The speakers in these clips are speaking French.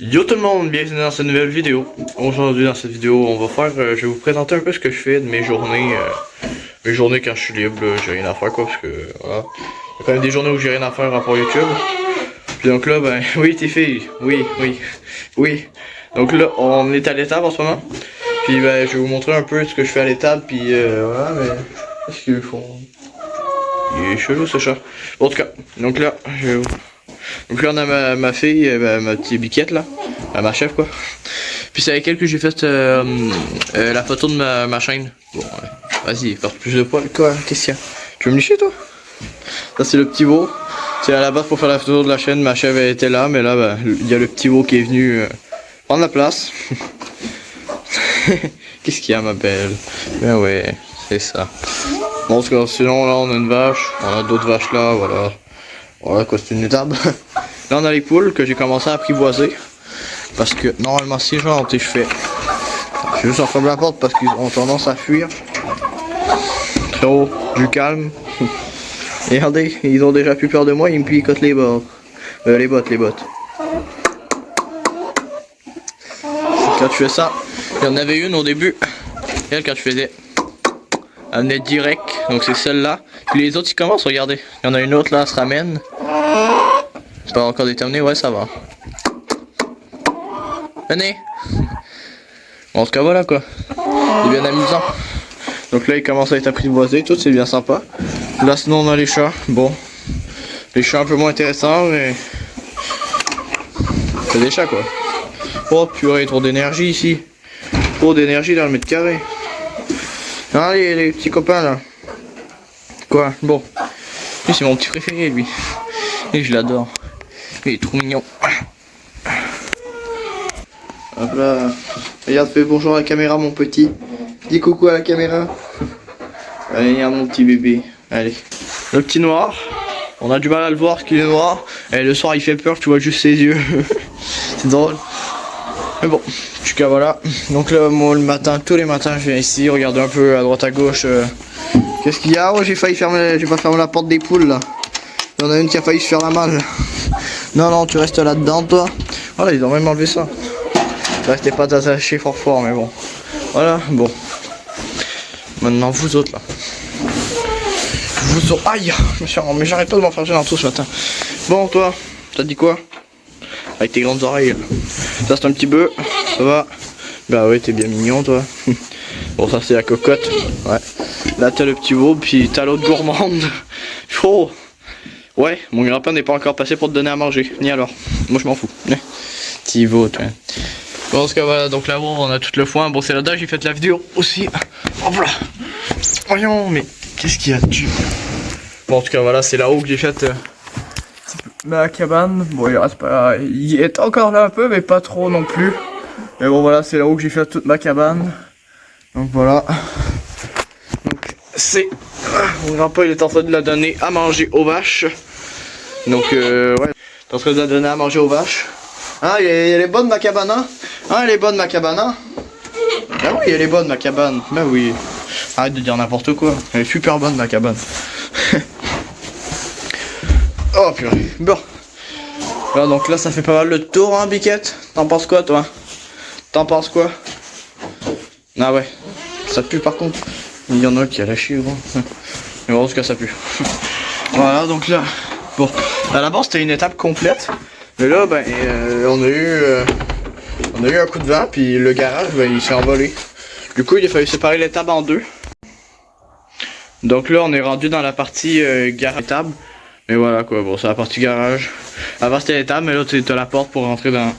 Yo tout le monde, bienvenue dans cette nouvelle vidéo. Aujourd'hui dans cette vidéo, je vais vous présenter un peu ce que je fais de mes journées quand je suis libre, j'ai rien à faire quoi, parce que voilà. Il y a quand même des journées où j'ai rien à faire à part YouTube. Puis donc là, ben, oui tes filles, oui. Donc là, on est à l'étable en ce moment. Puis ben, je vais vous montrer un peu ce que je fais à l'étable, puis voilà, mais qu'est-ce qu'ils font? Il est chelou ce chat. Bon, en tout cas, donc là, on a ma fille, ma petite biquette là, ma chef quoi. Puis c'est avec elle que j'ai fait la photo de ma chaîne. Bon, ouais. Vas-y, faire plus de poils quoi, qu'est-ce qu'il y a? Tu veux me licher toi? Ça c'est le petit veau. C'est à la base pour faire la photo de la chaîne, ma chef elle était là, mais là ben, il y a le petit veau qui est venu prendre la place. Qu'est-ce qu'il y a ma belle? Ben ouais, c'est ça. Bon, parce que sinon là on a une vache, on a d'autres vaches là, voilà. Voilà quoi, c'est une étable. Là on a les poules que j'ai commencé à apprivoiser. Parce que normalement si je rentre et je fais... Je vais juste en fermer la porte parce qu'ils ont tendance à fuir. So, du calme. Et regardez, ils ont déjà plus peur de moi, ils me picotent les bottes. Les bottes. Quand tu fais ça, il y en avait une au début. Elle quand tu faisais... Elle venait direct, donc c'est celle-là. Puis les autres ils commencent, regardez. Il y en a une autre là, elle se ramène. C'est pas encore déterminé, ouais ça va. Venez. Bon, en tout cas voilà quoi. C'est bien amusant. Donc là il commence à être apprivoisé, tout c'est bien sympa. Là sinon on a les chats. Bon. Les chats un peu moins intéressants mais... C'est des chats quoi. Oh purée, trop d'énergie ici. Trop d'énergie dans le mètre carré. Ah les petits copains là. Quoi? Bon. Lui c'est mon petit préféré lui. Et je l'adore. Il est trop mignon. Hop là. Regarde, fais bonjour à la caméra mon petit. Dis coucou à la caméra. Allez, regarde mon petit bébé. Allez. Le petit noir. On a du mal à le voir parce qu'il est noir. Et le soir il fait peur, tu vois juste ses yeux. C'est drôle. Mais bon, en tout cas voilà. Donc là moi le matin, tous les matins je viens ici, regarder un peu à droite à gauche. Qu'est-ce qu'il y a? Oh j'ai failli fermer, j'ai pas fermé la porte des poules là. Il y en a une qui a failli se faire la malle. Non, tu restes là-dedans toi. Voilà, ils ont même enlevé ça. Là c'était pas attaché fort mais bon. Voilà, bon. Maintenant vous autres là. Vous autres. Aïe, mais j'arrête pas de m'en faire dans tout ce matin. Bon toi, t'as dit quoi? Avec tes grandes oreilles là. Ça c'est un petit bœuf, ça va? Bah ouais, t'es bien mignon toi. Bon ça c'est la cocotte. Ouais. Là t'as le petit veau, puis t'as l'autre gourmande. Oh. Ouais, mon grand-père n'est pas encore passé pour te donner à manger. Ni alors. Moi je m'en fous. Petit veau toi. Bon en tout cas voilà, donc là-haut on a tout le foin. Bon c'est là-dedans j'ai fait la vidéo aussi. Hop là. Voyons, mais qu'est-ce qu'il y a dessus? Bon en tout cas voilà, c'est là-haut que j'ai fait ma cabane. Bon il reste pas... Il est encore là un peu mais pas trop non plus. Mais bon voilà, c'est là-haut que j'ai fait toute ma cabane. Donc voilà. Donc c'est... Mon grand-père il est en train de la donner à manger aux vaches. Donc ouais, il est en train de la donner à manger aux vaches. Ah elle est bonne ma cabane hein? Ah elle est bonne ma cabane hein? Ah oui elle est bonne ma cabane. Bah oui. Arrête de dire n'importe quoi. Elle est super bonne ma cabane. Oh purée. Bon. Alors donc là ça fait pas mal le tour hein Biquette. T'en penses quoi toi? T'en penses quoi? Ah ouais. Ça pue par contre. Il y en a un qui a lâché gros. Mais bon en tout cas ça pue. Voilà donc là. Bon. À la base c'était une étape complète. Mais là ben on a eu un coup de vent puis le garage ben, il s'est envolé. Du coup il a fallu séparer l'étable en deux. Donc là on est rendu dans la partie garage étable. Mais voilà quoi, bon c'est la partie garage. Avant c'était l'étable mais là t'as la porte pour rentrer dans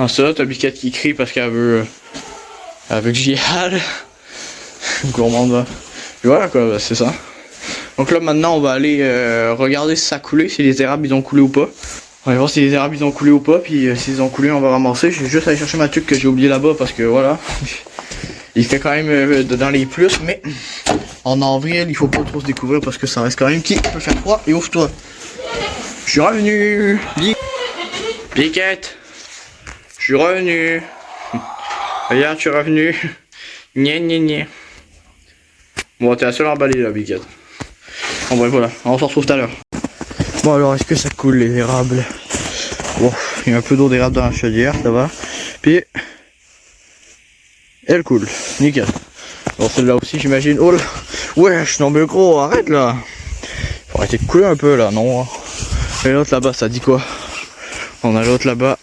ça. T'as Biquette qui crie parce qu'elle veut que j'y aille. Gourmande va. Et voilà quoi, bah, c'est ça. Donc là maintenant on va aller regarder si ça a coulé, si les érables ils ont coulé ou pas. On va voir si les érables ils ont coulé ou pas, puis s'ils ont coulé on va ramasser. Je vais juste aller chercher ma tuque que j'ai oublié là-bas parce que voilà. Il fait quand même dans les plus, mais en avril il faut pas trop se découvrir parce que ça reste quand même qui peut faire froid. Et ouvre-toi. Je suis revenu. Biquette. Je suis revenu. Regarde, je suis revenu. Gna. Bon, t'es la seule emballée là, Biquette. Bon, bref, voilà. On se retrouve tout à l'heure. Bon, alors, est-ce que ça coule les érables? Bon, Il y a un peu d'eau d'érable dans la chaudière, ça va. Puis, elle coule, nickel. Bon, celle-là aussi, j'imagine. Oh là, ouais, je suis tombé gros, arrête là. Faut arrêter de couler un peu là, non. Et l'autre là-bas, ça dit quoi? On a l'autre là-bas.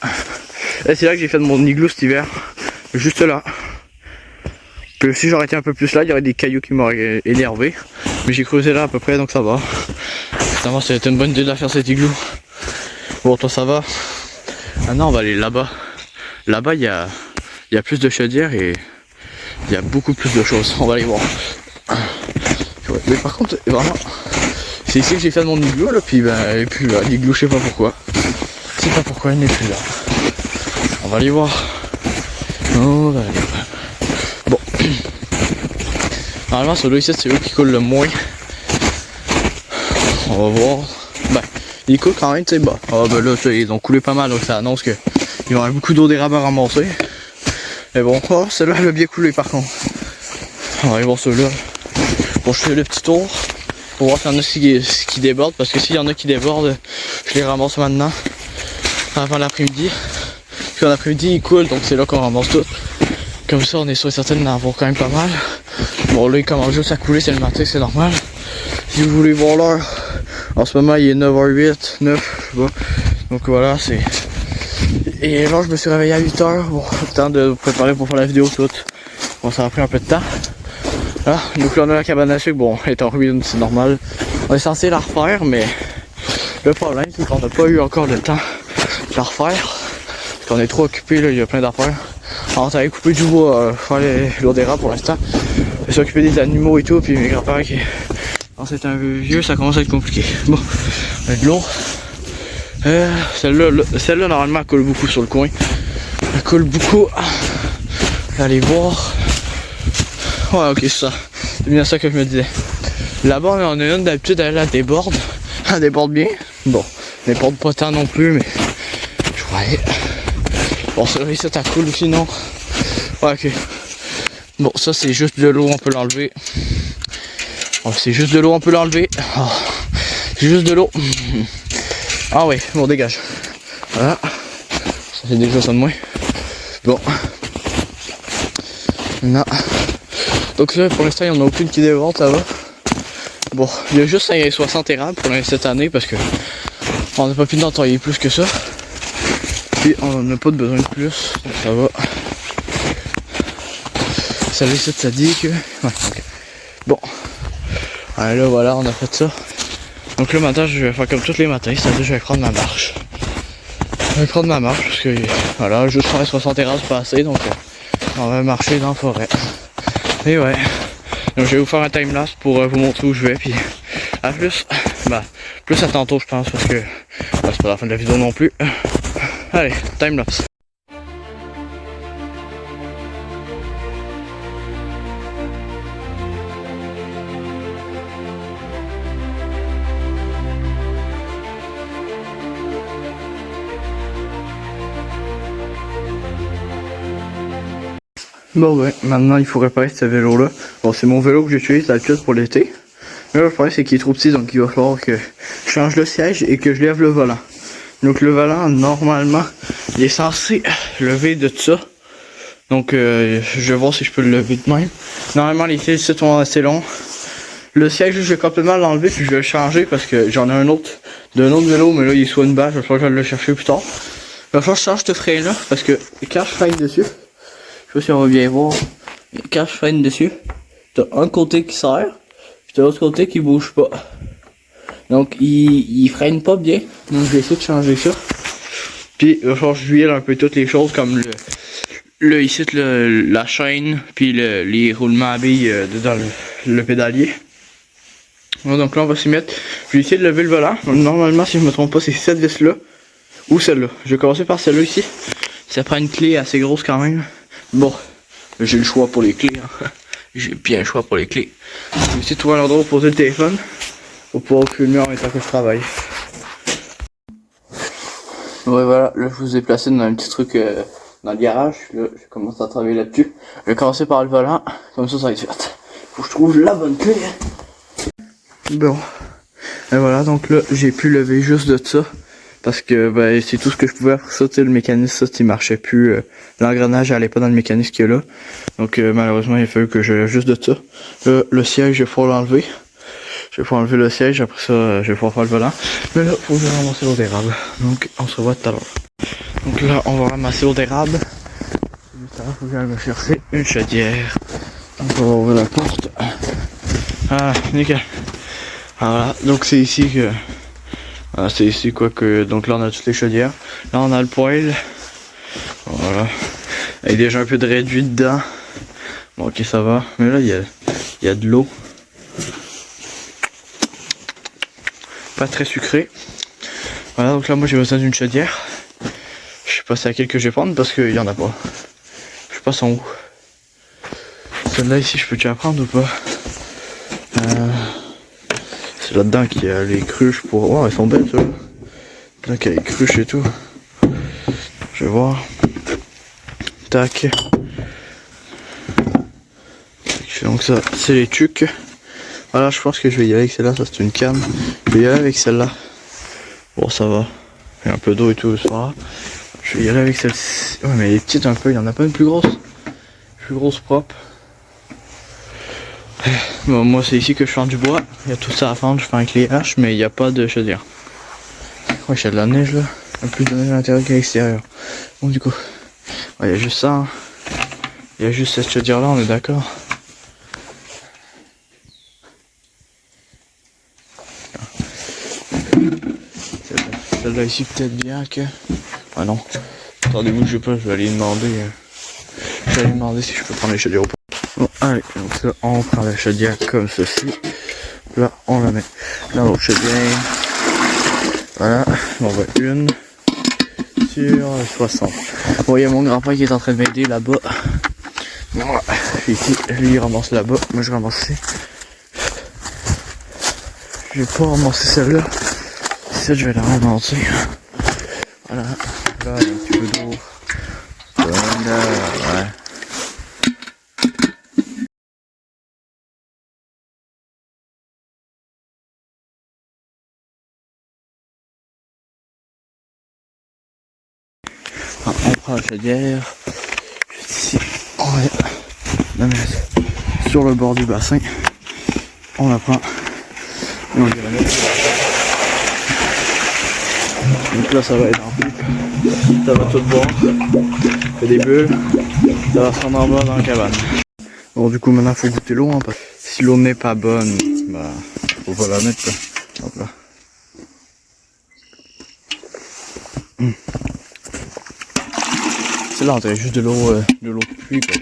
Et c'est là que j'ai fait de mon igloo cet hiver. Juste là. Puis si j'aurais été un peu plus là, il y aurait des cailloux qui m'auraient énervé. Mais j'ai creusé là à peu près, donc ça va. Finalement, c'était une bonne idée de la faire cet igloo. Bon, toi ça va. Maintenant, on va aller là-bas. Là-bas, il y a plus de chaudières et il y a beaucoup plus de choses. On va aller voir. Ouais, mais par contre, vraiment, c'est ici que j'ai fait de mon igloo là, puis ben, elle est plus là. L'igloo, je sais pas pourquoi. Je sais pas pourquoi elle n'est plus là. On va aller voir. On va aller voir. Bon. Normalement, celui-là ici, c'est eux qui coulent le moins. On va voir. Ben, ils coulent quand même, tu sais, bah. Ah, ben là, ils ont coulé pas mal, donc ça annonce qu'ils vont avoir beaucoup d'eau d'érable à ramasser. Mais bon, oh, celle-là, elle a bien coulé par contre. On va aller voir ceux-là. Bon, je fais le petit tour pour voir s'il y en a qui débordent, parce que s'il y en a qui débordent, je les ramasse maintenant, avant l'après-midi. Puis en après-midi, ils coulent, donc c'est là qu'on ramasse tout. Comme ça, on est sûr et certain d'en avoir quand même pas mal. Bon, là, il commence juste à couler, c'est le matin, c'est normal. Si vous voulez voir l'heure, en ce moment, il est 9h08, 9, je sais pas. Donc voilà, c'est... Et là, je me suis réveillé à 8h. Bon, le temps de préparer pour faire la vidéo toute. Bon, ça a pris un peu de temps. Là, donc là, on a la cabane à sucre. Bon, elle est en ruine, c'est normal. On est censé la refaire, mais le problème, c'est qu'on n'a pas eu encore le temps de la refaire. Parce qu'on est trop occupé, là, il y a plein d'affaires. Alors, ça avait coupé du bois, faire l'eau d'érable pour l'instant. Et s'occuper des animaux et tout, puis mes grands-parents qui... Quand c'est un vieux, ça commence à être compliqué. Bon, de l'eau. Celle-là, normalement, elle coule beaucoup sur le coin. Elle coule beaucoup. Allez voir. Ouais, ok, c'est ça. C'est bien ça que je me disais. Là-bas, on en a une d'habitude, elle déborde. Elle déborde bien. Bon, elle déborde pas tant non plus, mais je croyais. Bon, ça, ça coule aussi, non? Ouais, ok. Bon, ça, c'est juste de l'eau, on peut l'enlever. Oh, c'est juste de l'eau, on peut l'enlever. Oh, c'est juste de l'eau. Ah ouais, bon, dégage. Voilà. Ça fait déjà ça de moins. Bon. Non. Donc là, pour l'instant, il n'y en a aucune qui déborde, ça va. Bon, il y a juste 60 érables pour cette année parce que on n'a pas pu en tailler plus que ça. Puis on n'a pas de besoin de plus, donc ça va. Celle-là, ça dit que... Ouais, ok. Bon. Allez, là, voilà, on a fait ça. Donc là maintenant je vais faire comme tous les matins, c'est-à-dire je vais prendre ma marche. Je vais prendre ma marche parce que voilà, juste faire les 60 érables c'est pas assez, donc on va marcher dans la forêt. Et ouais, donc je vais vous faire un timelapse pour vous montrer où je vais, puis à plus, bah plus à tantôt je pense parce que bah, c'est pas la fin de la vidéo non plus. Allez, timelapse. Bon ouais, maintenant il faut réparer ce vélo là. Bon c'est mon vélo que j'utilise d'habitude pour l'été. Mais là, le problème c'est qu'il est trop petit, donc il va falloir que je change le siège et que je lève le volant. Donc le volant normalement il est censé lever de ça. Donc je vais voir si je peux le lever de même. Normalement les fils sont assez longs. Le siège je vais complètement l'enlever puis je vais le changer parce que j'en ai un autre d'un autre vélo, mais là il est soit une bâche, je vais falloir que je vais le chercher plus tard. Il va falloir que je change ce frein là parce que quand je freine dessus, je sais pas si on va bien voir, quand je freine dessus, t'as un côté qui serre, puis t'as l'autre côté qui bouge pas. Donc il freine pas bien, donc je vais essayer de changer ça. Puis il va falloir que je huile un peu toutes les choses comme ici la chaîne, puis les roulements à billes dans le pédalier. Bon, donc là on va s'y mettre. Je vais essayer de lever le volant. Normalement si je me trompe pas c'est cette vis là ou celle-là. Je vais commencer par celle-là ici. Ça prend une clé assez grosse quand même. Bon, j'ai le choix pour les clés. Hein. J'ai bien le choix pour les clés. Je vais essayer de trouver un endroit pour poser le téléphone pour pouvoir filmer en même temps que je travaille. Ouais voilà, là je vous ai placé dans un petit truc dans le garage. Là je commence à travailler là-dessus. Je vais commencer par le volant, comme ça va être fait. Faut que je trouve la bonne clé. Bon, et voilà, donc là j'ai pu lever juste de ça. Parce que ben, c'est tout ce que je pouvais faire ça, tu sais, le mécanisme, ça, il marchait plus. L'engrenage allait pas dans le mécanisme qu'il y a là. Donc malheureusement, il a fallu que je juste de ça. Là, le siège, je vais pouvoir l'enlever. Je vais pouvoir enlever le siège, après ça, je vais pouvoir faire le volant. Mais là, faut que je ramasse l'eau d'érable. Donc on se revoit tout à l'heure. Donc là, on va ramasser l'eau d'érable. Juste là, faut que j'aille me chercher une chaudière. Donc on va ouvrir la porte. Ah, nickel. Ah, voilà, donc c'est ici que... Ah, c'est ici quoi que... Donc là on a toutes les chaudières. Là on a le poêle. Voilà. Il y a déjà un peu de réduit dedans. Bon ok ça va. Mais là il y a de l'eau. Pas très sucré. Voilà donc là moi j'ai besoin d'une chaudière. Je sais pas c'est laquelle que je vais prendre parce qu'il y en a pas. Je sais pas sont où. Celle-là ici je peux déjà prendre ou pas? C'est là-dedans qu'il y a les cruches pour... Oh elles sont belles celles-là. Là qu'il y a les cruches et tout. Je vais voir. Tac. Donc ça c'est les tucs. Voilà je pense que je vais y aller avec celle-là. Ça c'est une canne. Je vais y aller avec celle-là. Bon ça va. Il y a un peu d'eau et tout le soir. Je vais y aller avec celle-ci. Ouais mais elle est petite un peu. Il y en a pas une plus grosse. Plus grosse propre. Bon, moi c'est ici que je fends du bois. Il y a tout ça à fendre. Je fais avec les haches mais il n'y a pas de chaudière. Ouais il y a de la neige là. Il y a plus de neige à l'intérieur qu'à l'extérieur. Bon du coup. Ouais, il y a juste ça. Hein. Il y a juste cette chaudière là on est d'accord. Celle-là ici peut-être bien que... Ah non. Attendez-vous, je sais pas, je vais aller demander. Je vais aller demander si je peux prendre les chaudières ou pas. Bon, allez, donc ça, on prend la chaudière comme ceci. Là, on la met dans l'autre chaudière. Voilà, on va une sur 60. Bon, il y a mon grand-père qui est en train de m'aider là-bas. Voilà, ici, lui il ramasse là-bas, moi je ramasse ici. Je vais pas ramasser celle-là. Celle je vais la ramasser. Voilà, là il y a un petit peu d'eau. Voilà, ouais. On prend la chaudière. Juste ici, on va la mettre sur le bord du bassin. On la prend. Et on va la mettre. Donc là ça va être en pipe. Ça va tout boire. Ça fait des bulles. Ça va se rendre en bas dans la cabane. Bon du coup maintenant faut goûter l'eau. Hein, parce que si l'eau n'est pas bonne, bah faut pas la mettre quoi. Hop là. Celle-là on dirait juste de l'eau de pluie quoi.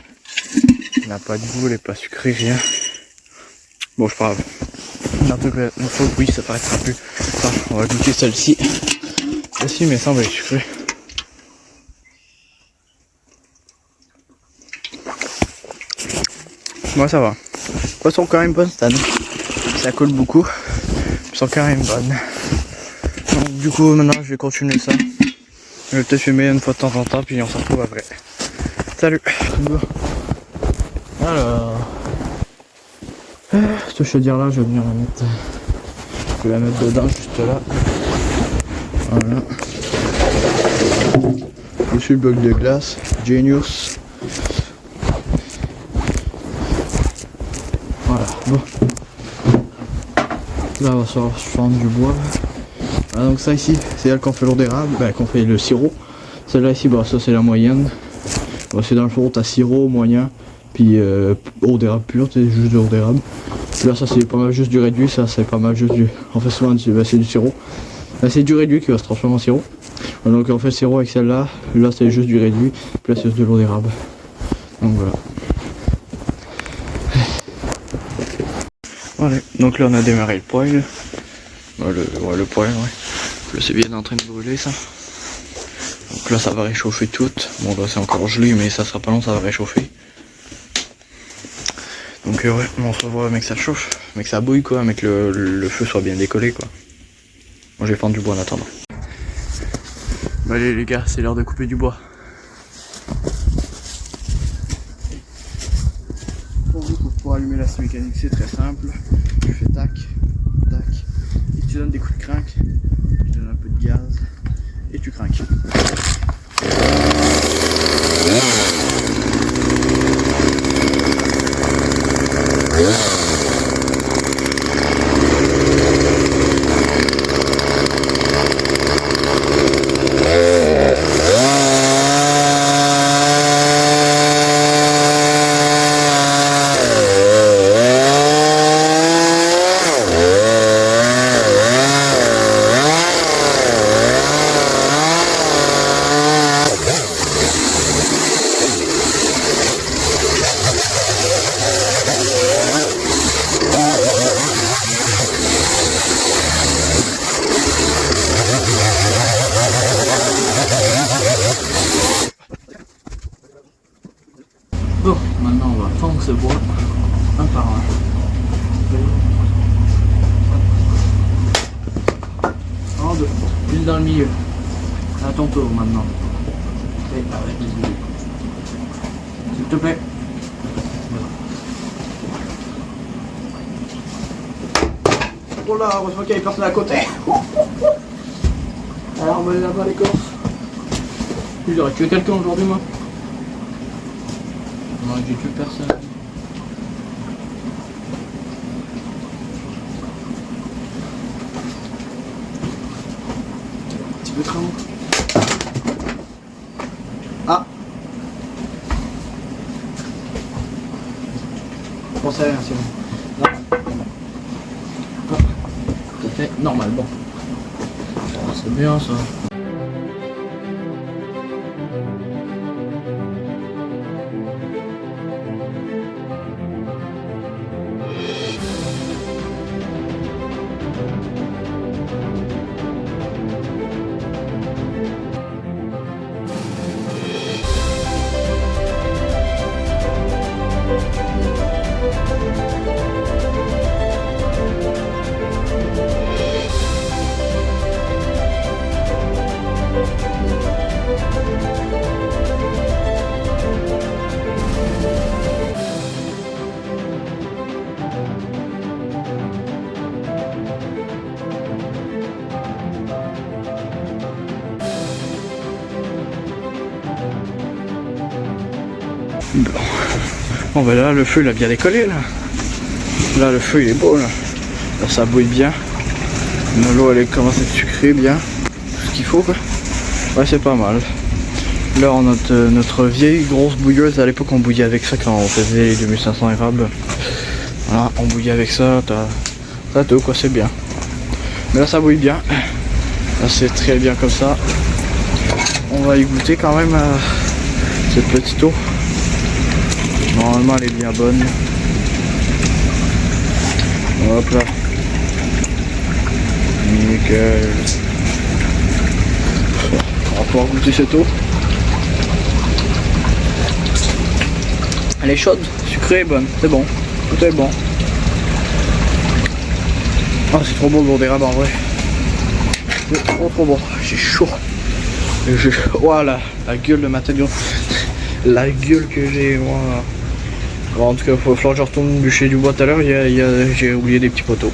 Elle n'a pas de goût, elle est pas sucrée, rien. Bon je parle. Une fois que oui ça paraîtra plus. Enfin, on va goûter celle-ci. Celle-ci mais semble être sucrée. Moi ça va. Elles sont quand même bonnes cette année. Ça coule beaucoup. Elles sont quand même bonnes. Donc du coup maintenant je vais continuer ça. Je vais peut-être filmer une fois de temps en temps puis on se retrouve après. Salut. Alors. Cette chaudière là je vais venir la mettre. Je vais la mettre dedans juste là. Voilà. Dessus le bloc de glace. Genius. Voilà, bon. Là on va se fendre du bois. Ah, donc ça ici, c'est là qu'on fait l'eau d'érable, ben, qu'on fait le sirop. Celle-là ici, bah ça c'est la moyenne. Bah, c'est dans le four, t'as sirop, moyen, puis eau d'érable pure, c'est juste de l'eau d'érable. Là ça c'est pas mal juste du réduit, ça c'est pas mal juste du... On fait souvent c'est du sirop. Là c'est du réduit qui va se transformer en sirop. Donc on fait le sirop avec celle-là, là c'est juste du réduit, puis là c'est juste de l'eau d'érable. Donc voilà. Voilà, donc là on a démarré le poêle. Le poêle, ouais. Là c'est bien en train de brûler ça. Donc là ça va réchauffer tout. Bon là c'est encore gelé mais ça sera pas long, ça va réchauffer. Donc ouais, on se revoit avec que ça chauffe, avec que ça bouille quoi, avec que le feu soit bien décollé quoi. Moi je vais prendre du bois en attendant. Bah allez les gars, c'est l'heure de couper du bois. Pour pouvoir allumer la scie mécanique c'est très simple. Je fais tac, tac. Et tu donnes des coups de crank, je donne un peu de gaz. et tu craques. Bon, maintenant on va fendre ce bois un par un. En deux, une dans le milieu. À ton tour maintenant. Et avec les yeux. S'il te plaît. Oh là, heureusement qu'il y avait personne à côté. Alors on va aller là-bas l'écorce. J'aurais tué quelqu'un aujourd'hui moi. Non, j'ai tué personne. Un petit peu très long. Ah. Pensez à rien, c'est bon. Non. Ah. Tout à fait normal, bon. Oh, c'est bien ça. Bon ben là le feu il a bien décollé là. Là le feu il est beau là. Là ça bouille bien. L'eau elle commence à être sucrée bien. Tout ce qu'il faut quoi. Ouais c'est pas mal. Là on a notre vieille grosse bouilleuse. À l'époque on bouillait avec ça quand on faisait les 2500 érables. Voilà, on bouillait avec ça, t'as tout quoi, c'est bien. Mais là ça bouille bien. Là c'est très bien comme ça. On va y goûter quand même à cette petite eau. Normalement elle est bien bonne. Hop là. Nickel. On va pouvoir goûter cette eau. Elle est chaude, sucrée, bonne, c'est bon. Tout est bon. Oh c'est trop bon le d'érable en vrai. C'est trop bon. J'ai chaud. Voilà, la gueule de ma tête. La gueule que j'ai moi. Bon, en tout cas, il faut falloir que je retourne bûcher du bois tout à l'heure. J'ai oublié des petits poteaux.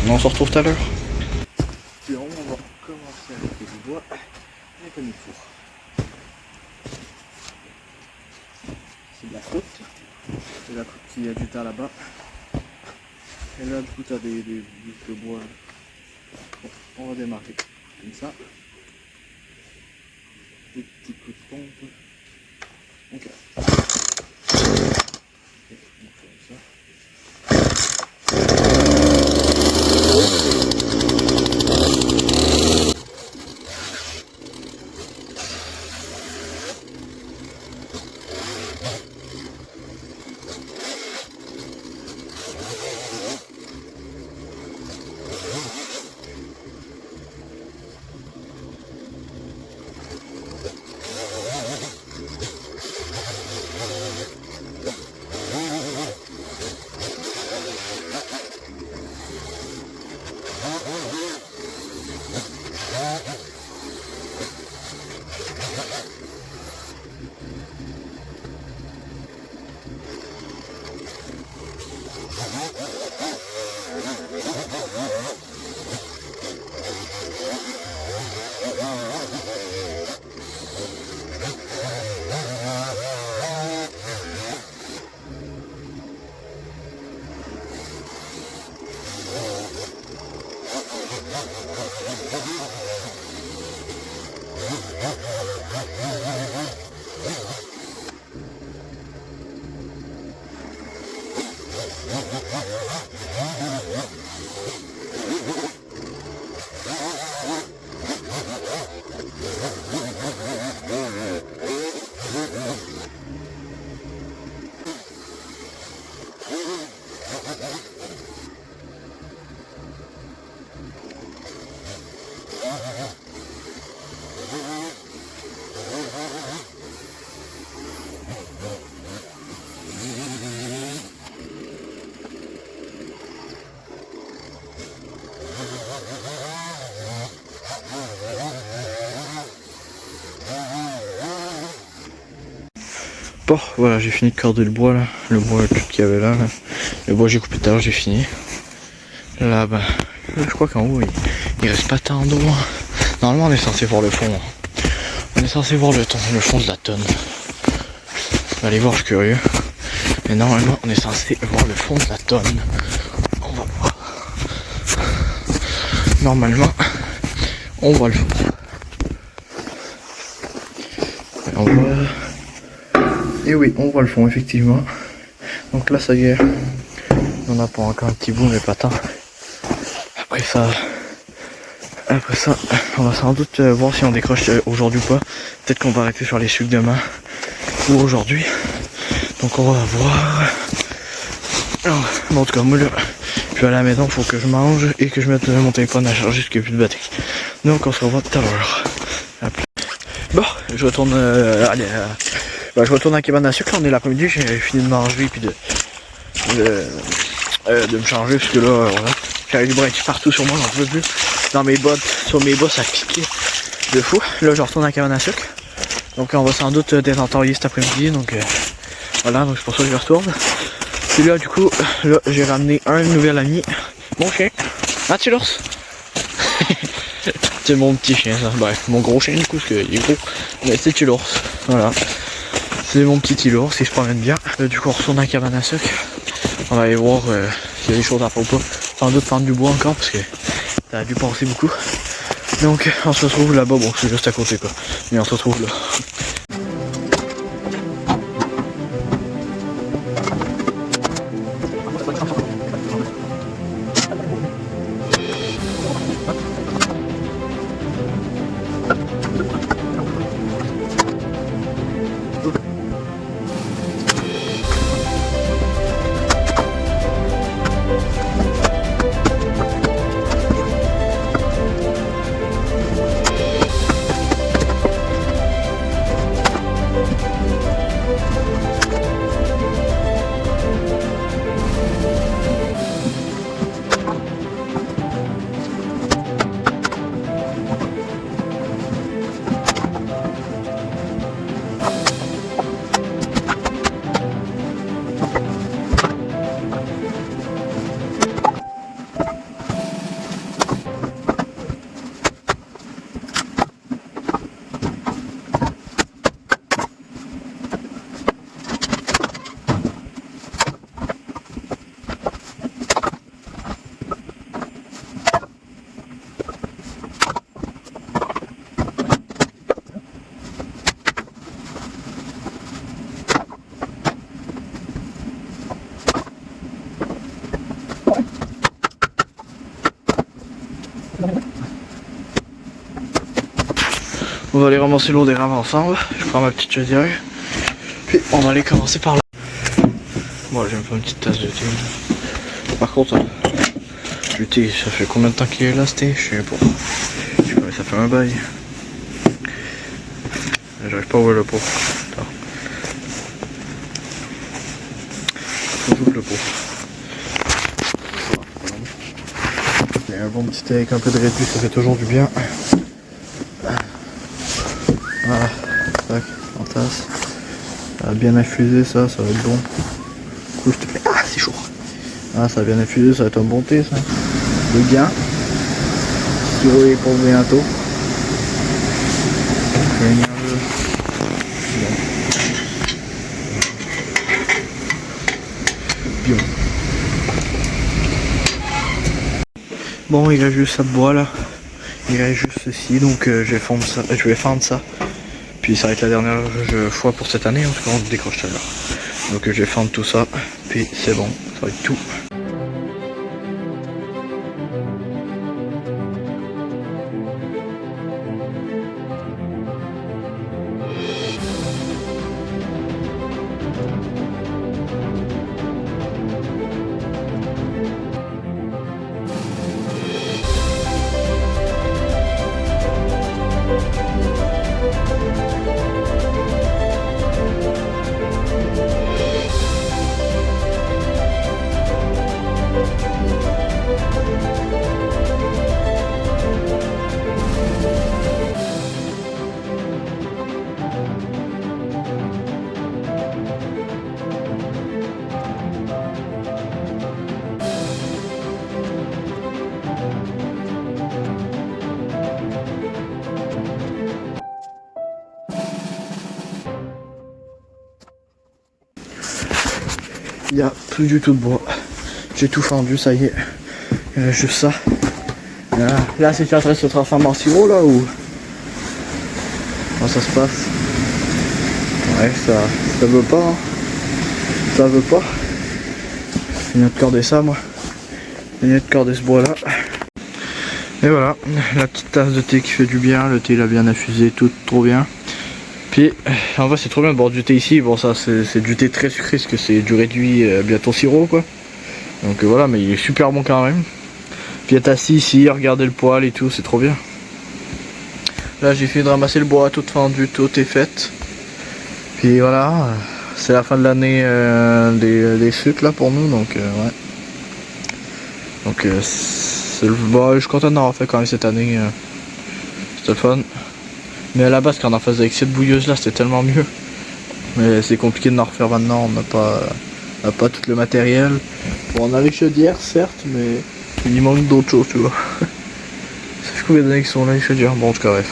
On se retrouve tout à l'heure. Puis on va commencer avec du bois avec un four. C'est de la croûte. C'est la croûte qui a du tas là-bas. Et là, du coup, tu as des bûches de bois. Bon, on va démarrer comme ça. Des petits coups de pompe. Ok. Bon, voilà, j'ai fini de corder le bois là. Le bois tout qu'il y avait là. Le bois j'ai coupé tout à l'heure, j'ai fini. Là, bah, je crois qu'en haut, il reste pas tant d'eau. Normalement, on est censé voir le fond. On est censé voir le fond de la tonne. Je vais aller voir, je suis curieux. Mais normalement, on est censé voir le fond de la tonne. On va voir. Normalement, on voit le fond. On voit... Et oui, on voit le fond, effectivement. Donc là, ça y est. On a pas encore un petit bout, mais pas tant. Après ça, on va sans doute voir si on décroche aujourd'hui ou pas. Peut-être qu'on va arrêter sur les sucres demain ou aujourd'hui. Donc on va voir. Bon, en tout cas, moi là, je vais aller à la maison, faut que je mange et que je mette mon téléphone à charger parce qu'il n'y a plus de batterie. Donc on se revoit tout à l'heure. Bon, je retourne je retourne à la cabane à sucre. On est l'après-midi, j'ai fini de manger puis de me changer parce que là, voilà, j'avais du brinquet partout sur moi, j'en pouvais plus. Dans mes bottes, sur mes bas, ça piquait de fou. Là, je retourne à la cabane à sucre. Donc on va sans doute désentoriller cet après-midi. Donc voilà, donc c'est pour ça que je retourne. Puis là, du coup, là, j'ai ramené un nouvel ami, mon chien. Ah, tu l'ours? C'est mon petit chien, ça. Bref, mon gros chien, du coup, parce qu'il est gros. Mais c'est l'ours. Voilà. C'est mon petit ours, il se promène bien. Là, du coup, on retourne à la cabane à sucre. On va aller voir s'il y a des choses à faire ou pas. Sans doute prendre du bois encore, parce que ça a dû passer beaucoup. Donc, on se retrouve là-bas. Bon, c'est juste à côté, quoi. Mais on se retrouve là. On va aller ramasser l'eau des rames ensemble. Je prends ma petite chaudière. Puis on va aller commencer par là. Bon, je vais me faire une petite tasse de thé. Par contre, le thé, ça fait combien de temps qu'il est là ce thé? Je sais pas. Je sais pas, ça fait un bail. J'arrive pas à ouvrir le pot. Attends. J'ouvre le pot. Et un bon petit thé avec un peu de réduit, ça fait toujours du bien. Voilà, tac, en tasse. Ça va bien infuser ça, ça va être bon. Cool, s'il te plaît. Ah, c'est chaud. Ah, ça va bien infuser, ça va être un bon thé ça. Le gain. Sirop pour bientôt. Bien. Bon, il reste juste ça de bois là. Il reste juste ceci, donc je vais fendre ça. Puis ça va être la dernière fois pour cette année, en tout cas on décroche tout à l'heure. Donc je vais fendre tout ça, puis c'est bon, ça va être tout. il n'y a plus du tout de bois. J'ai tout fendu, ça y est. Il reste juste ça. Là c'est en train de se transformer en sirop là ou comment ça se passe? Ouais, ça veut pas, hein. Ça veut pas. Je viens de corder ça moi. Je viens de corder ce bois là. Et voilà, la petite tasse de thé qui fait du bien, le thé il a bien infusé, tout trop bien. Puis en vrai c'est trop bien de boire du thé ici, bon ça c'est du thé très sucré parce que c'est du réduit bientôt sirop quoi. Donc voilà, mais il est super bon quand même. Puis être assis ici, regarder le poêle et tout, c'est trop bien. Là j'ai fini de ramasser le bois, tout fendu, tout est fait. Puis voilà, c'est la fin de l'année des sucres là pour nous, donc ouais. Donc bon, je suis content d'avoir fait quand même cette année. C'était fun. Mais à la base quand on en faisait avec cette bouilleuse là c'était tellement mieux. Mais c'est compliqué de en refaire maintenant, on n'a pas tout le matériel. Bon on a les chaudières certes, mais il manque d'autres choses tu vois. Ça fait combien d'années qu'ils sont là les chaudières? Bon en tout cas bref.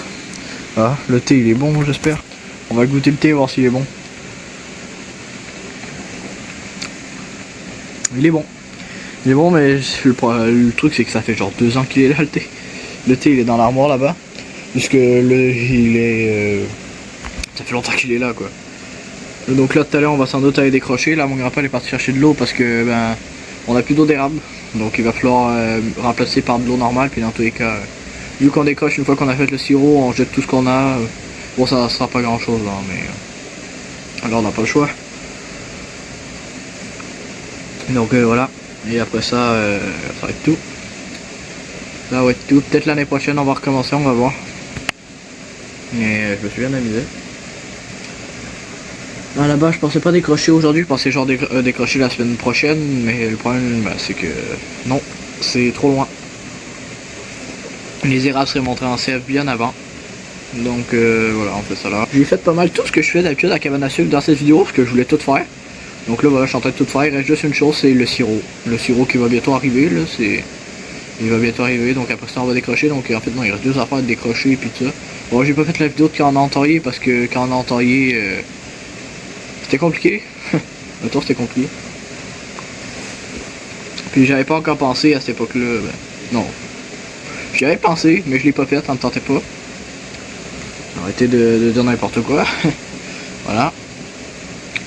Voilà, le thé il est bon j'espère. On va goûter le thé voir s'il est bon. Il est bon. Il est bon mais le truc c'est que ça fait genre 2 ans qu'il est là le thé. Le thé il est dans l'armoire là-bas. Puisque il est... ça fait longtemps qu'il est là quoi. Et donc là tout à l'heure on va sans doute aller décrocher. Là mon grand-père est parti chercher de l'eau parce que ben on a plus d'eau d'érable. Donc il va falloir remplacer par de l'eau normale. Puis dans tous les cas, vu qu'on décroche une fois qu'on a fait le sirop, on jette tout ce qu'on a. Bon ça sera pas grand chose là mais... alors on n'a pas le choix. Donc voilà. Et après ça, ça va être tout. Ça va être tout. Peut-être l'année prochaine on va recommencer, on va voir. Mais je me suis bien amusé. À la base je pensais pas décrocher aujourd'hui, je pensais genre décrocher la semaine prochaine, mais le problème bah, c'est que non, c'est trop loin. Les érables seraient montrés en CF bien avant. Donc voilà, on fait ça là. J'ai fait pas mal tout ce que je fais d'habitude à cabane à sucre dans cette vidéo, parce que je voulais tout faire. Donc là voilà, je suis en train de tout faire, il reste juste une chose, c'est le sirop. Le sirop qui va bientôt arriver, là, c'est... il va bientôt arriver, donc après ça on va décrocher, donc en fait non, il reste 2 affaires à décrocher et puis tout ça. Bon j'ai pas fait la vidéo de quand on a entaillé, parce que quand on a entaillé, c'était compliqué. Le tour c'était compliqué. Puis j'avais pas encore pensé à cette époque là, ben, non. J'y avais pensé, mais je l'ai pas fait, ça me tentait pas. Arrêtez de dire n'importe quoi. Voilà.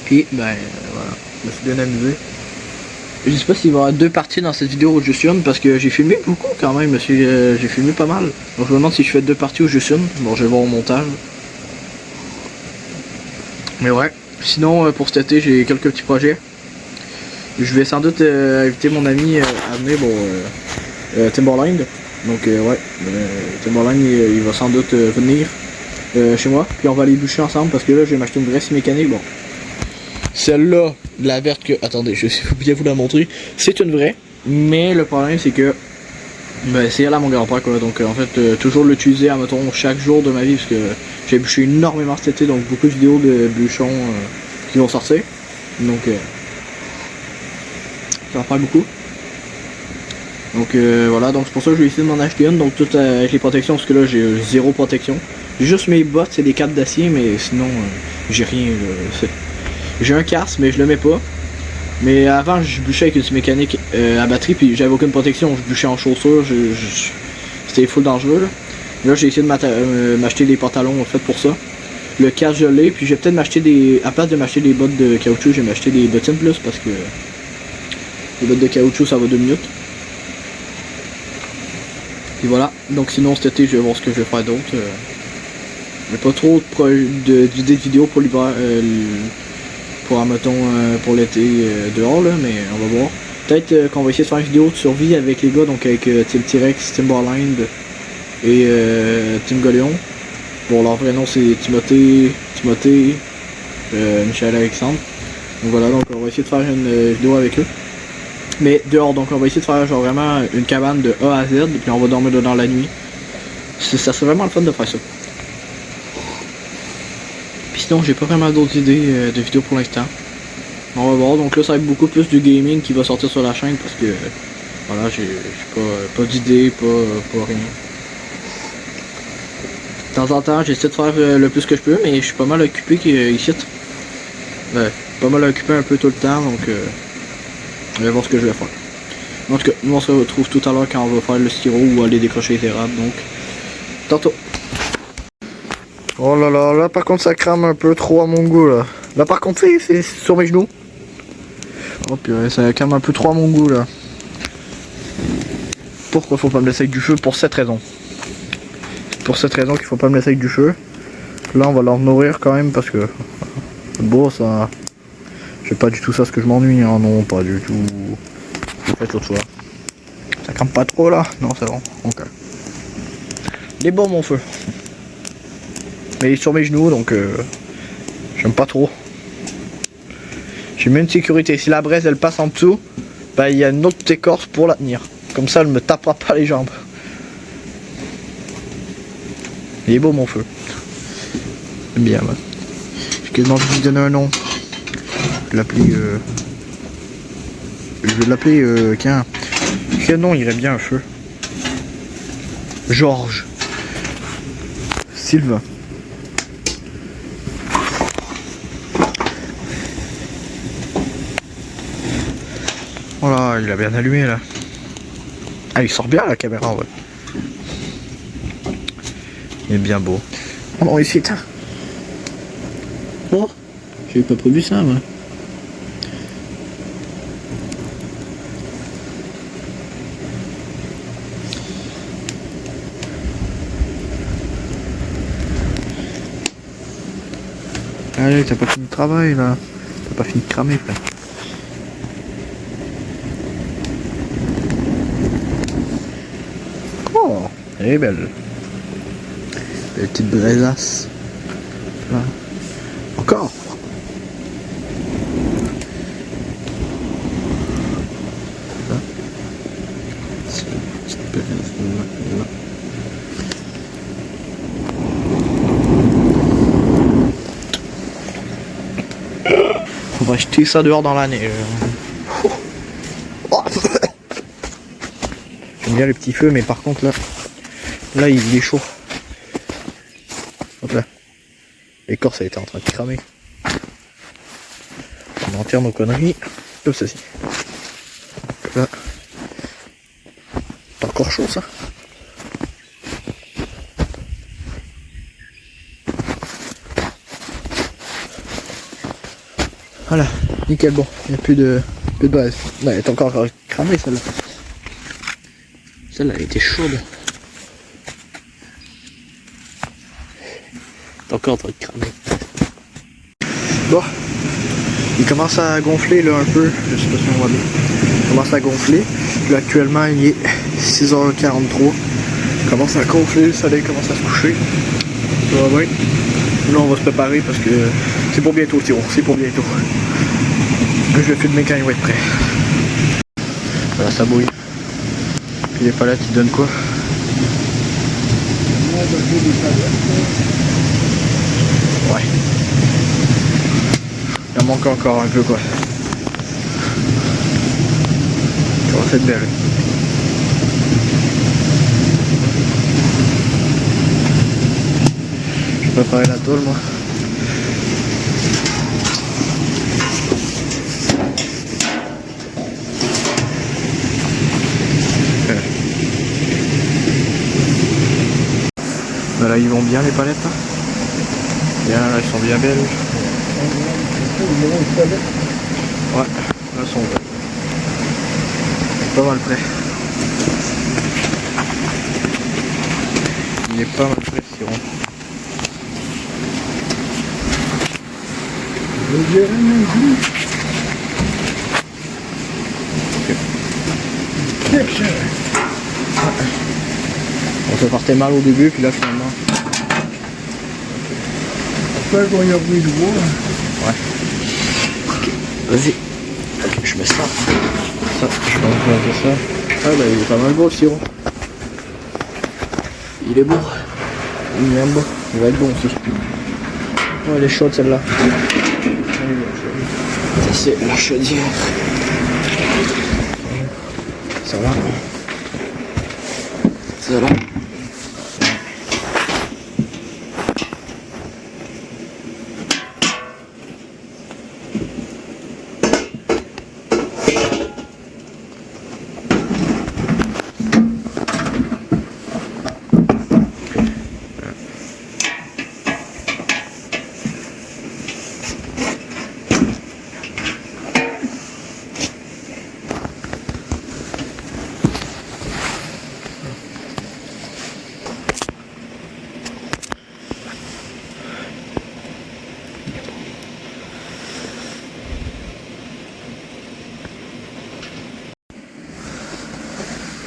Puis ben voilà, je me suis bien amusé. Je sais pas s'il va y avoir 2 parties dans cette vidéo où je suis une, parce que j'ai filmé beaucoup quand même, j'ai filmé pas mal. Donc je me demande si je fais 2 parties ou juste une. Bon je vais voir au montage. Mais ouais, sinon pour cet été j'ai quelques petits projets. Je vais sans doute inviter mon ami à venir, bon, Timberland. Donc ouais, Timberland il va sans doute venir chez moi. Puis on va aller bûcher ensemble parce que là je vais m'acheter une vraie scie mécanique. Bon. Celle-là, la verte que... attendez, je vais bien vous la montrer. C'est une vraie, mais le problème c'est que... ben, c'est elle à mon grand-père quoi. Donc en fait, toujours l'utiliser à mettons chaque jour de ma vie. Parce que j'ai bûché énormément cet été. Donc beaucoup de vidéos de bûchons qui vont sortir. Donc ça va faire beaucoup. Donc voilà, donc c'est pour ça que je vais essayer de m'en acheter une. Donc tout avec les protections, parce que là j'ai 0 protection. J'ai juste mes bottes, c'est des câbles d'acier, mais sinon j'ai rien. J'ai un casque mais je le mets pas. Mais avant je bûchais avec une mécanique à batterie puis j'avais aucune protection, je bûchais en chaussures, c'était full dangereux là j'ai essayé de m'acheter des pantalons faits pour ça. Le casque je l'ai, puis je vais peut-être m'acheter des... à place de m'acheter des bottes de caoutchouc, je vais m'acheter des bottines plus parce que les bottes de caoutchouc ça va 2 minutes. Et voilà, donc sinon cet été je vais voir ce que je vais faire d'autre. J'ai pas trop d'idées de vidéos pour l'hiver. Pour pour l'été dehors là, mais on va voir. Peut-être qu'on va essayer de faire une vidéo de survie avec les gars, donc avec Tim T-Rex, Timberland et Tim Golion. Bon leur vrai nom c'est Timothée, Michel Alexandre. Donc voilà, donc on va essayer de faire une vidéo avec eux. Mais dehors, donc on va essayer de faire genre vraiment une cabane de A à Z, puis on va dormir dedans la nuit. Ça serait vraiment le fun de faire ça. Sinon j'ai pas vraiment d'autres idées de vidéos pour l'instant. On va voir, donc là ça va être beaucoup plus du gaming qui va sortir sur la chaîne parce que voilà j'ai pas d'idées, pas rien. De temps en temps j'essaie de faire le plus que je peux, mais je suis pas mal occupé ici. Ouais, pas mal occupé un peu tout le temps, donc Je vais voir ce que je vais faire. En tout cas, nous on se retrouve tout à l'heure quand on va faire le sirop ou aller décrocher les érables, donc tantôt. Oh là là, là par contre ça crame un peu trop à mon goût là. Là par contre c'est sur mes genoux. Oh purée, ça crame un peu trop à mon goût là. Pourquoi faut pas me laisser avec du feu? Pour cette raison. Pour cette raison qu'il faut pas me laisser avec du feu. Là on va leur nourrir quand même parce que bon ça... C'est pas du tout ça ce que je m'ennuie, hein. Non pas du tout. Faites autre chose. Ça crame pas trop là? Non c'est bon. Ok. Il est bon mon feu. Mais il est sur mes genoux donc j'aime pas trop. J'ai mis une sécurité. Si la braise elle passe en dessous, bah il y a une autre écorce pour la tenir. Comme ça elle me tapera pas les jambes. Il est beau mon feu. J'aime bien moi. J'ai quasiment envie de lui donner un nom. Je vais l'appeler tiens. Quel nom irait bien un feu? Georges. Sylvain. Voilà, il a bien allumé là. Ah, il sort bien la caméra en vrai. Il est bien beau. Oh non, ici, tiens. Oh, j'avais pas prévu ça, moi. Allez, t'as pas fini de travail là. T'as pas fini de cramer, frère. Oh, elle est belle. Belle petite braisasse. Là. Encore. Là. Petite braise là. On va jeter ça dehors dans la neige. J'aime bien les petits feux, mais par contre là il est chaud. Hop là. L'écorce a été en train de cramer. On enterre nos conneries. Comme ceci. Là. C'est encore chaud ça. Voilà, nickel, bon, il n'y a plus de braise. Non, elle est encore cramée celle-là. Celle-là, elle était chaude. Elle est encore en train de cramer. Bon, il commence à gonfler là un peu, je sais pas si on voit bien. Il commence à gonfler. Là actuellement il est 6h43. Il commence à gonfler, le soleil commence à se coucher. Ça va bien. Là on va se préparer parce que c'est pour bientôt le sirop, c'est pour bientôt. Je vais filmer quand il va être prêt. Voilà, ça bouille. Puis les palettes ils donnent quoi? Ouais. Il en manque encore un peu quoi. Ça va être belle. Je vais préparer la tôle moi. Là ils vont bien les palettes là. Bien là ils sont bien belles. Ouais, là ils sont belles. Pas mal prêt. Il est pas mal prêt ce sirop. Bon, ça partait mal au début, puis là finalement. J'espère qu'on y a pris de bois. Ouais. Ok, vas-y. Ok, je mets ça. Ça, je vais enlever ça. Ah bah il est pas mal beau le sirop. Il est beau. Il est bien beau. Il va être bon aussi. Oh, elle est chaude celle-là. Ça c'est la chaudière. Ça va. Ça va.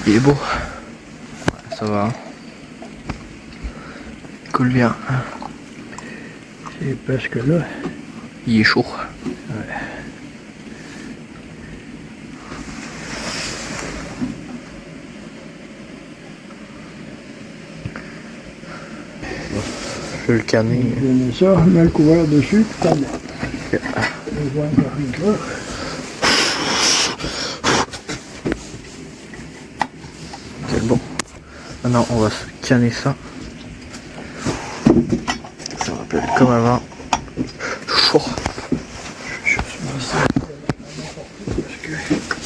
Il est beau. Ouais, ça va. Hein. Il coule bien. C'est parce que là. Il est chaud. Ouais. Je vais le canner. Donne ça, mets le couvert dessus, puis t'en mets. On voit encore une fois. C'est bon. Maintenant, on va se canner ça. Ça va plus comme avant. Chaud.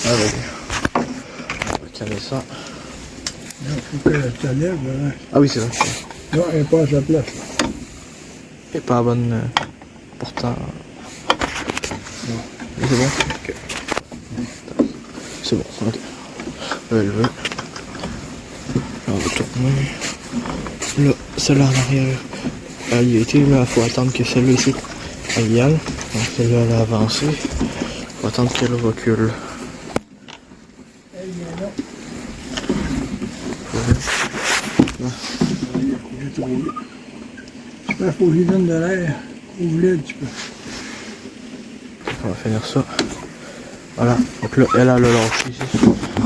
Ah, vas-y. On va canner ça. Il faut que ça lève. Hein. Ah oui, c'est vrai. Non, elle n'est pas à sa place. Là. Et pas à bonne pourtant. Non. C'est bon. Ok. C'est bon. Ok. Je vais lever. On va tourner. Là, celle-là en arrière. Il était là, il faut attendre que celle-là ici elle y aille. Donc celle-là elle a avancé. Faut attendre qu'elle recule. Il faut que j'y donne de l'air. Ouvre-le un petit peu. On va finir ça. Voilà. Donc là, elle a le lâcher ici.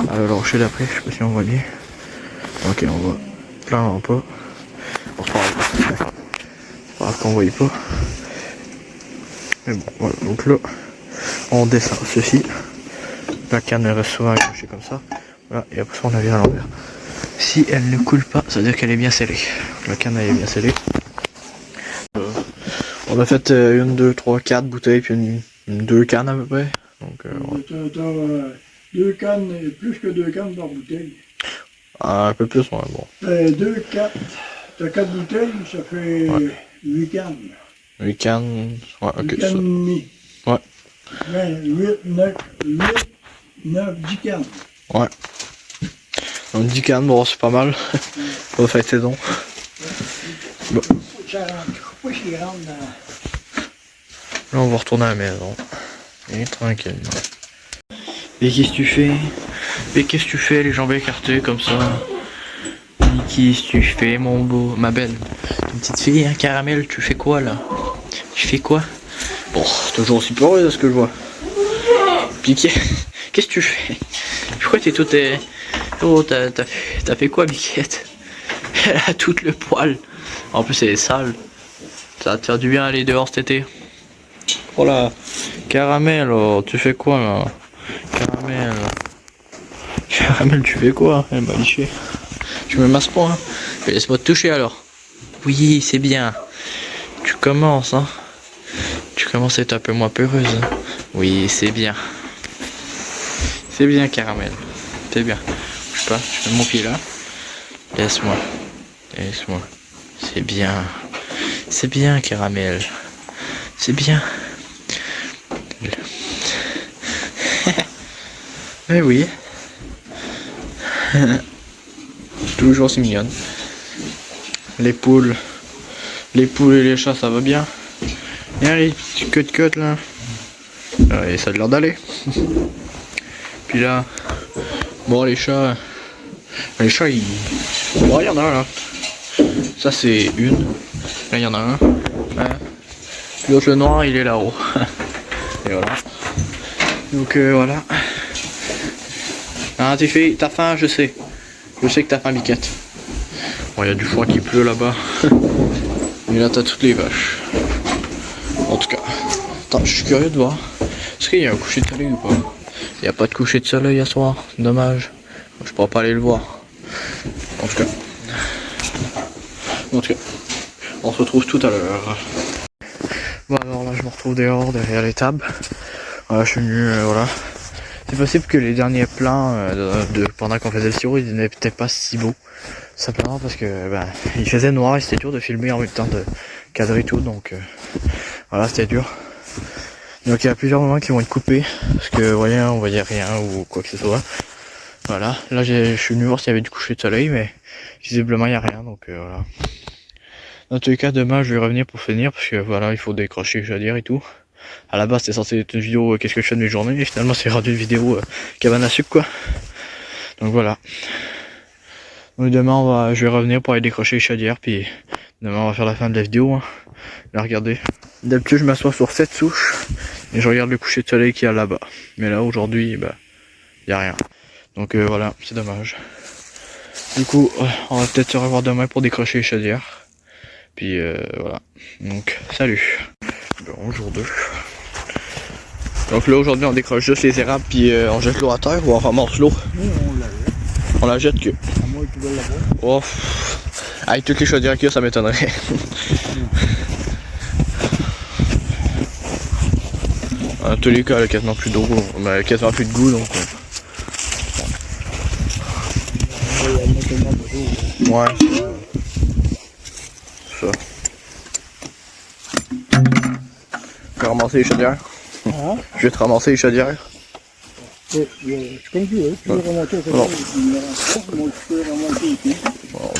Elle a le lâcher d'après. Je sais pas si on voit bien. Ok, on voit. Là, on voit pas. On se parle. C'est pas grave qu'on voyait pas. Mais bon, voilà. Donc là, on descend ceci. La canne reste souvent accrochée comme ça. Voilà. Et après ça, on la vient à l'envers. Si elle ne coule pas, ça veut dire qu'elle est bien scellée. La canne elle est bien scellée. On a fait 1, 2, 3, 4 bouteilles, puis 2 cannes à peu près. Donc, T'as deux cannes, plus que deux cannes par bouteille. un peu plus, ouais, bon. Deux, quatre. T'as 4 bouteilles, ça fait 8 cannes. 8 cannes, ouais, ok. 8 cannes et demie. Ouais. 9, 10 cannes. Ouais. Donc 10 cannes, bon, c'est pas mal. Pour faire saison. Bon. Ça rentre. Faut pas qu'il rentre dans... Là, on va retourner à la maison. Et tranquille. Et qu'est-ce que tu fais? Et qu'est-ce que tu fais, les jambes écartées comme ça? Et qu'est-ce que tu fais, mon beau? Ma belle. Une petite fille, hein, caramel, tu fais quoi là? Tu fais quoi? Bon, toujours aussi peureuse à ce que je vois. Puis qu'est-ce que tu fais? Pourquoi t'es tout... Oh, t'as fait quoi, Biquette? Elle a tout le poil. En plus, elle est sale. Ça va te faire du bien aller dehors cet été. Oh là, caramel, oh, tu fais quoi là? Caramel. Caramel, tu fais quoi? Elle m'a liché. Je me masse pas, hein. Mais laisse-moi te toucher alors. Oui, c'est bien. Tu commences, hein. Tu commences à être un peu moins peureuse. Hein. Oui, c'est bien. C'est bien, caramel. C'est bien. Je sais pas, je mets mon pied là. Laisse-moi. Laisse-moi. C'est bien. C'est bien, caramel. C'est bien. Mais oui. Toujours si mignonne. Les poules et les chats, ça va bien. Et les petits cut là. Et ça a l'air d'aller. Puis là, bon les chats, ils... Bon, il y en a un là. Ça c'est une. Là il y en a un. Hein. L'autre le noir il est là-haut. Et voilà. Donc voilà. Hein, t'as faim, je sais. Je sais que t'as faim, Biquette. Bon, il y a du froid qui pleut là-bas. Et là, t'as toutes les vaches. En tout cas. Attends, je suis curieux de voir. Est-ce qu'il y a un coucher de soleil ou pas? Il n'y a pas de coucher de soleil à soir. Dommage. Je pourrais pas aller le voir. En tout cas. On se retrouve tout à l'heure. Bon, alors là, je me retrouve dehors, derrière les tables. Voilà, je suis venu, voilà. C'est possible que les derniers plans pendant qu'on faisait le sirop, ils n'étaient pas si beaux. Simplement parce que ben, il faisait noir et c'était dur de filmer en même temps de cadrer tout, donc voilà, c'était dur. Donc il y a plusieurs moments qui vont être coupés parce que voyez, on voyait rien ou quoi que ce soit. Voilà, là je suis venu voir s'il y avait du coucher de soleil, mais visiblement il n'y a rien, donc voilà. Dans tous les cas, demain je vais revenir pour finir parce que voilà, il faut décrocher, je veux dire, et tout. À la base c'était censé être une vidéo qu'est-ce que je fais de mes journées, et finalement c'est rendu une vidéo cabane à sucre quoi. Donc voilà. Donc demain, je vais revenir pour aller décrocher les chaudières, puis demain on va faire la fin de la vidéo. Hein. Là, regardez. D'habitude, je m'assois sur cette souche et je regarde le coucher de soleil qu'il y a là-bas. Mais là, aujourd'hui, il n'y a rien. Donc voilà, c'est dommage. Du coup, on va peut-être se revoir demain pour décrocher les chaudières. Puis voilà. Donc, salut. Bonjour 2. Donc là, aujourd'hui, on décroche juste les érables, puis on jette l'eau à terre ou on ramasse l'eau. Oui, on la jette. On la jette que. À moins que tu veuilles la boire. Oh, avec toutes les chaudières qu'il y a, ça m'étonnerait. En tous les cas, elle a quasiment plus d'eau, mais quasiment plus de goût, donc. Ouais. Ça. Je vais ramasser les chaudières. Hein? Je vais te ramasser les chaudières. C'est comme tu veux. Tu veux remonter au côté, moi je peux remonter ici. Bon,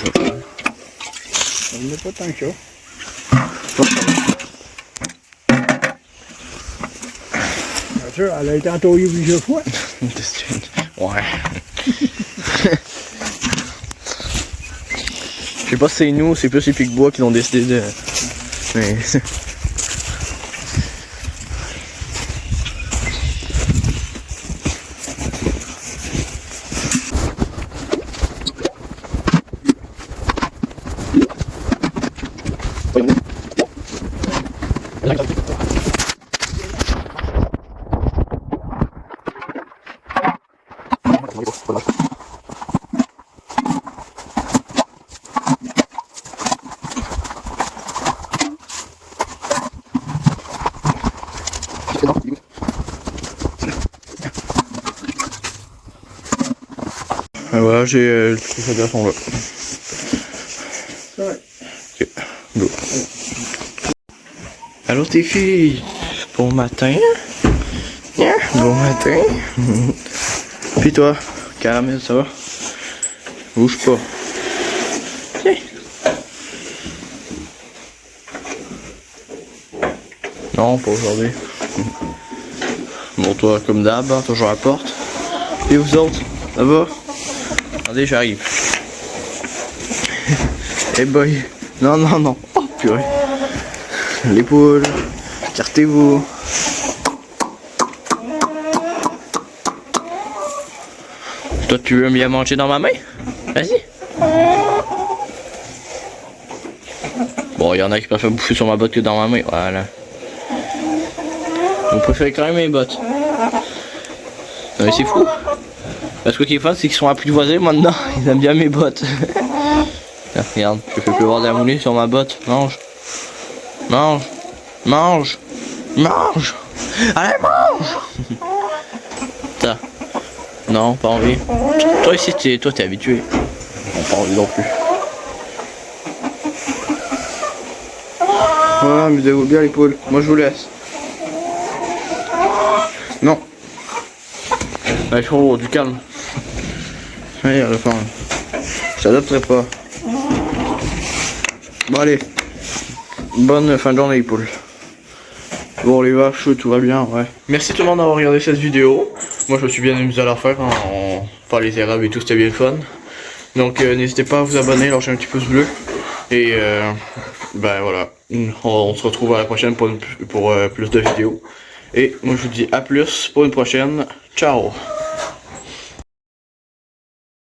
Ça n'est pas tant que ça. Bien sûr, elle a été entourée plusieurs fois. Ouais. Je sais pas si c'est nous ou c'est plus les Pic-Bois qui ont décidé de. Mais. Et voilà, j'ai les chaudières sont là. Ouais. Ok, go. Allô tes filles, bon matin. Yeah, bon matin. Puis toi, Caramel, ça va? Bouge pas. Tiens. Non, pas aujourd'hui. Bon, toi, comme d'hab, hein, toujours à la porte. Et vous autres, ça va? Attendez, j'arrive. Eh boy. Non, non, non. Oh, purée. Les poules. Écartez-vous. Toi, tu veux bien manger dans ma main? Vas-y. Bon, il y en a qui préfèrent bouffer sur ma botte que dans ma main. Voilà. Vous préférez quand même mes bottes. Non mais c'est fou. Parce que ce qui est fun, c'est qu'ils sont apprivoisés maintenant. Ils aiment bien mes bottes. Là, regarde, je fais pleuvoir de la moulée sur ma botte. Mange. Mange. Mange. Mange. Allez, mange. Ça. Non, pas envie. Toi ici, t'es habitué. Non, pas envie non plus. Voilà, amusez-vous bien les poules. Moi je vous laisse. Non. Il faut du calme. Allez, à la fin. Je t'adopterai pas. Bon allez. Bonne fin de journée les poules. Bon les vaches, tout va bien, ouais. Merci tout le monde d'avoir regardé cette vidéo. Moi je me suis bien amusé à la faire. Hein. Enfin les érables et tout, c'était bien le fun. Donc n'hésitez pas à vous abonner, lâcher un petit pouce bleu. Et ben voilà. On se retrouve à la prochaine pour plus de vidéos. Et moi je vous dis à plus pour une prochaine. Ciao.